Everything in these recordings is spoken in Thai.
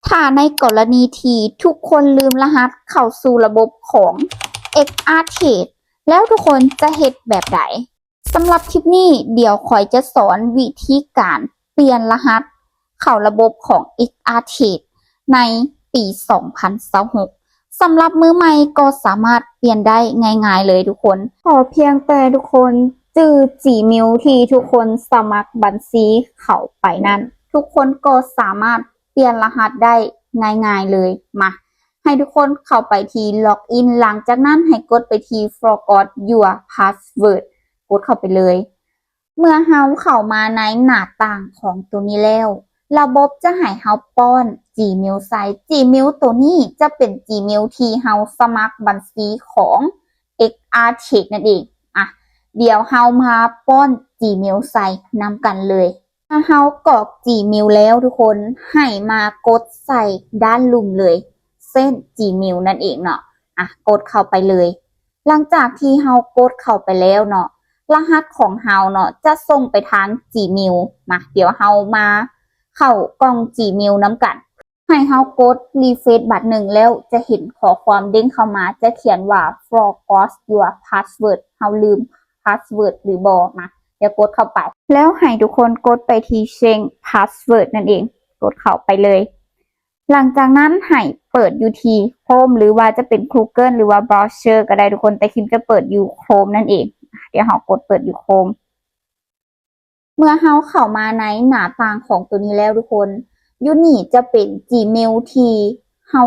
ถ้าในกรณีที่ทุกคนลืมรหัสเข้าสู่ระบบของ XRTrade แล้วทุกคนจะเฮ็ดแบบใดสำหรับคลิปนี้เดี๋ยวคอยจะสอนวิธีการเปลี่ยนรหัสเข้าระบบของ XRTrade ในปี 2026 สำหรับมือใหม่ก็สามารถเปลี่ยนได้ง่ายๆเลยทุกคนขอเพียงแต่ทุกคนจื้อ Gmail ที่ทุกคนสมัครบัญชีเข้าไปนั้นทุกคนก็สามารถเปลี่ยนรหัสได้ง่ายๆเลยมาให้ทุกคนเข้าไปที่ล็อกอินหลังจากนั้นให้กดไปที่ forgot your password กดเข้าไปเลยเมื่อเราเข้ามาในหน้าต่างของตัวนี้แล้วระบบจะให้เราป้อน Gmail ใส่ Gmail ตัวนี้จะเป็น Gmail ที่เราสมัครบัญชีของ XRTrade นั่นเองเดี๋ยวเรามาป้อน Gmail ใส่นำกันเลยถ้าเรากรอก Gmail แล้วทุกคนให้มากดใส่ด้านลุ่มเลยเส้น Gmail นั่นเองเนาะกดเข้าไปเลยหลังจากที่เรากดเข้าไปแล้วเนาะรหัสของเราเนาะจะส่งไปทาง Gmail เดี๋ยวเรามาเข้ากล่อง Gmail น้ำกันให้เรากด refresh บัตรหนึ่งแล้วจะเห็นข้อความเด้งเข้ามาจะเขียนว่า forgot your password เราลืม password หรือบ่เดี๋ยวกดเข้าไปแล้วให้ทุกคนกดไปที่ change password นั่นเองกดเข้าไปเลยหลังจากนั้นให้เปิดอยู่ที่ Chrome หรือว่าจะเป็น Google หรือว่า Browser ก็ได้ทุกคนแต่คิมจะเปิดอยู่ Chrome นั่นเองเดี๋ยวเรากดเปิดอยู่ Chrome เมื่อเราเข้ามาในหน้าต่างของตัวนี้แล้วทุกคนอยู่นี่จะเป็น Gmail ที่เรา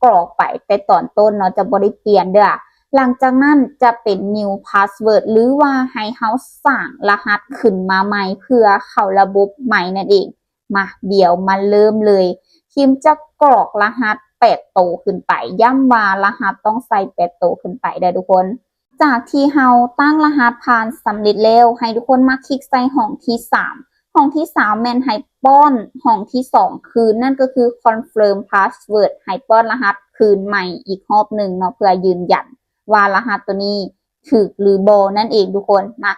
กรอกไปแต่ตอนต้นเนาะจะบ่ได้เปลี่ยนเด้อหลังจากนั้นจะเป็น new password หรือว่าให้เราสร้างรหัสขึ้นมาใหม่เพื่อเข้าระบบใหม่นั่นเองมาเดี๋ยวมาเริ่มเลยคิมจะกรอกรหัส8 โตวขึ้นไปย้ำว่ารหัสต้องใส่8 โตวขึ้นไปได้ทุกคนจากที่เราตั้งรหัสผ่านสำเร็จแล้วให้ทุกคนมาคลิกใส่ห้องที่3ห้องที่3แม่นให้ป้อนห้องที่2คืนนั่นก็คือ confirm password ให้ป้อนรหัสคืนใหม่อีกรอบหนึ่งเนาะเพื่อยืนยันว่ารหัสตัวนี้ถูกหรือบ่นั่นเองทุกคนมา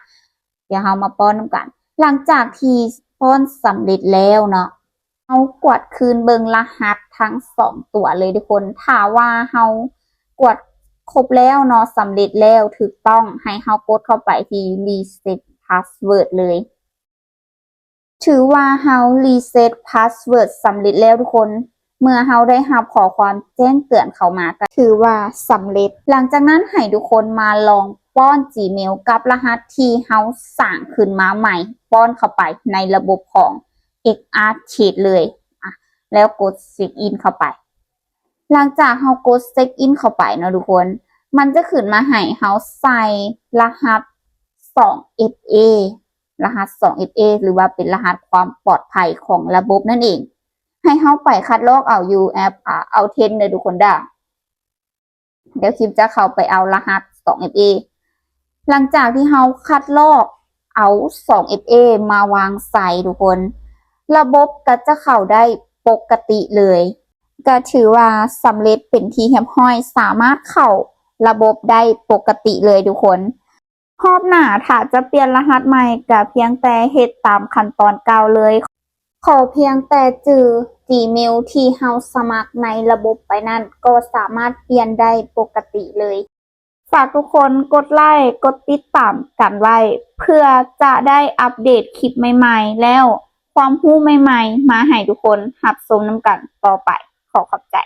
เดี๋ยวเรามาป้อนกันหลังจากที่ป้อนสำเร็จแล้วเนาะเอากดคืนเบิงรหัสทั้ง2ตัวเลยทุกคนถ้าว่าเรากดครบแล้วเนาะสำเร็จแล้วถูกต้องให้เรากดเข้าไปที่ reset password เลยถือว่าเรา reset password สำเร็จแล้วทุกคนเมื่อเราได้รับข้อความแจ้งเตือนเข้ามาก็ถือว่าสำเร็จหลังจากนั้นให้ทุกคนมาลองป้อน Gmail กับรหัสที่เราสร้างขึ้นมาใหม่ป้อนเข้าไปในระบบของ XRTrade เลยแล้วกด Check in เข้าไปหลังจากเรากด Check in เข้าไปเนาะทุกคนมันจะขึ้นมาให้เราใส่รหัส 2FA รหัส 2FA หรือว่าเป็นรหัสความปลอดภัยของระบบนั่นเองให้เขาไปคัดลอกเอาอยู่แอปเอาเทนเลยทุกคนได้เดี๋ยวคิมจะเข้าไปเอารหัส 2FA หลังจากที่เขาคัดลอกเอา 2FA มาวางใส่ทุกคนระบบก็จะเข้าได้ปกติเลยก็ถือว่าสำเร็จเป็นที่เรียบร้อยสามารถเข้าระบบได้ปกติเลยทุกคนรอบหน้าถ้าจะเปลี่ยนรหัสใหม่ก็เพียงแต่เฮ็ดตามขั้นตอนเก่าเลยขอเพียงแต่จื้อ Gmail ที่เราสมัครในระบบไปนั่นก็สามารถเปลี่ยนได้ปกติเลยฝากทุกคนกดไลค์กดติดตามกันไว้เพื่อจะได้อัปเดตคลิปใหม่ๆแล้วความรู้ใหม่ๆมาให้ทุกคนรับชมนำกันต่อไปขอบใจ